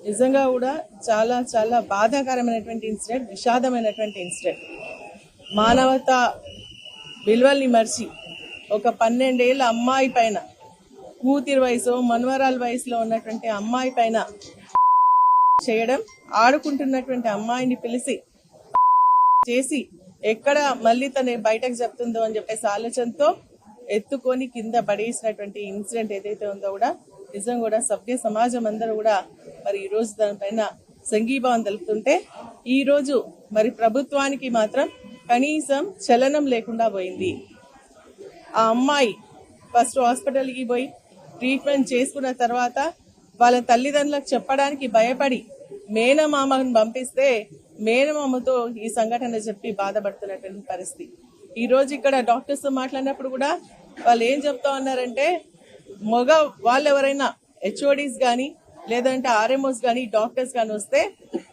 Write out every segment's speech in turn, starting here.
నిజంగా కూడా చాలా చాలా బాధాకరమైనటువంటి ఇన్సిడెంట్, విషాదమైనటువంటి ఇన్సిడెంట్. మానవత విలువల్ని మర్చి ఒక 12 ఏళ్ల అమ్మాయి పైన, కూతురి వయసు మనవరాల వయసులో ఉన్నటువంటి అమ్మాయి పైన చేయడం, ఆడుకుంటున్నటువంటి అమ్మాయిని పిలిచి చేసి ఎక్కడ మళ్ళీ తను బయటకు చెప్తుందో అని చెప్పేసి ఆలోచనతో ఎత్తుకొని కింద పడేసినటువంటి ఇన్సిడెంట్ ఏదైతే ఉందో కూడా నిజం కూడా సభ్య సమాజం అందరూ కూడా మరి ఈ రోజు దానిపైన సంఘీభావం తెలుపుతుంటే, ఈ రోజు మరి ప్రభుత్వానికి మాత్రం కనీసం చలనం లేకుండా పోయింది. ఆ అమ్మాయి ఫస్ట్ హాస్పిటల్కి పోయి ట్రీట్మెంట్ చేసుకున్న తర్వాత వాళ్ళ తల్లిదండ్రులకు చెప్పడానికి భయపడి మేనమామను పంపిస్తే మేనమామతో ఈ సంఘటన చెప్పి బాధపడుతున్నటువంటి పరిస్థితి. ఈ రోజు ఇక్కడ డాక్టర్స్ మాట్లాడినప్పుడు కూడా వాళ్ళు ఏం చెప్తా ఉన్నారంటే, మగ వాళ్ళు ఎవరైనా హెచ్ఓడీస్ కానీ లేదంటే ఆర్ఎంఓస్ కానీ డాక్టర్స్ కానీ వస్తే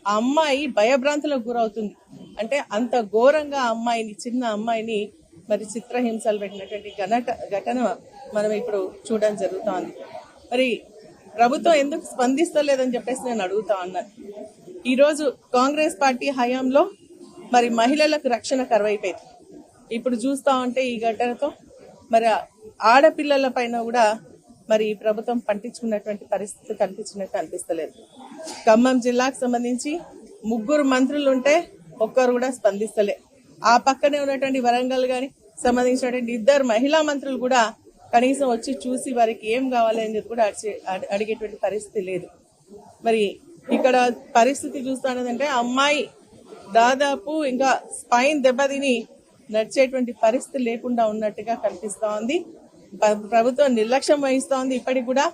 ఆ అమ్మాయి భయభ్రాంతులకు గురవుతుంది. అంటే అంత ఘోరంగా అమ్మాయిని, చిన్న అమ్మాయిని మరి చిత్రహింసలు పెట్టినటువంటి ఘటన మనం ఇప్పుడు చూడడం జరుగుతోంది. మరి ప్రభుత్వం ఎందుకు స్పందిస్తలేదని చెప్పేసి నేను అడుగుతా ఉన్నాను. ఈరోజు కాంగ్రెస్ పార్టీ హయాంలో మరి మహిళలకు రక్షణ కరువైపోయింది. ఇప్పుడు చూస్తా ఉంటే ఈ ఘటనతో మరి ఆడపిల్లల పైన కూడా మరి ప్రభుత్వం పట్టించుకున్నటువంటి పరిస్థితి కనిపించినట్టు అనిపిస్తలేదు. ఖమ్మం జిల్లాకు సంబంధించి 3 మంత్రులు ఉంటే ఒక్కరు కూడా స్పందిస్తలే. ఆ పక్కనే ఉన్నటువంటి వరంగల్ గాని సంబంధించినటువంటి 2 మహిళా మంత్రులు కూడా కనీసం వచ్చి చూసి వారికి ఏం కావాలి అని చెప్పి కూడా అడిగేటువంటి పరిస్థితి లేదు. మరి ఇక్కడ పరిస్థితి చూస్తానంటే అమ్మాయి దాదాపు ఇంకా స్పైన్ దెబ్బతిని నడిచేటువంటి పరిస్థితి లేకుండా ఉన్నట్టుగా కనిపిస్తా ఉంది. ప్రభుత్వం నిర్లక్ష్యం వహిస్తా ఉంది. ఇప్పటికి కూడా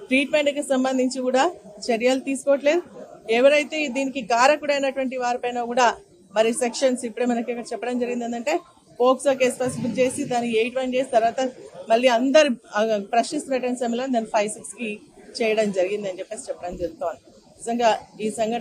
ట్రీట్మెంట్ కి సంబంధించి కూడా చర్యలు తీసుకోవట్లేదు. ఎవరైతే దీనికి కారకుడైనటువంటి వారిపైన కూడా మరి సెక్షన్స్ ఇప్పుడే మనకి ఇక్కడ చెప్పడం జరిగింది ఏంటంటే, పోక్సో కేసు ఫస్ట్ చేసి దాన్ని 8-1 చేసి తర్వాత మళ్ళీ అందరు ప్రశ్నిస్తున్నటువంటి సమయంలో దాన్ని 5-6 కి చేయడం జరిగింది అని చెప్పేసి చెప్పడం జరుగుతోంది. నిజంగా ఈ సంఘటన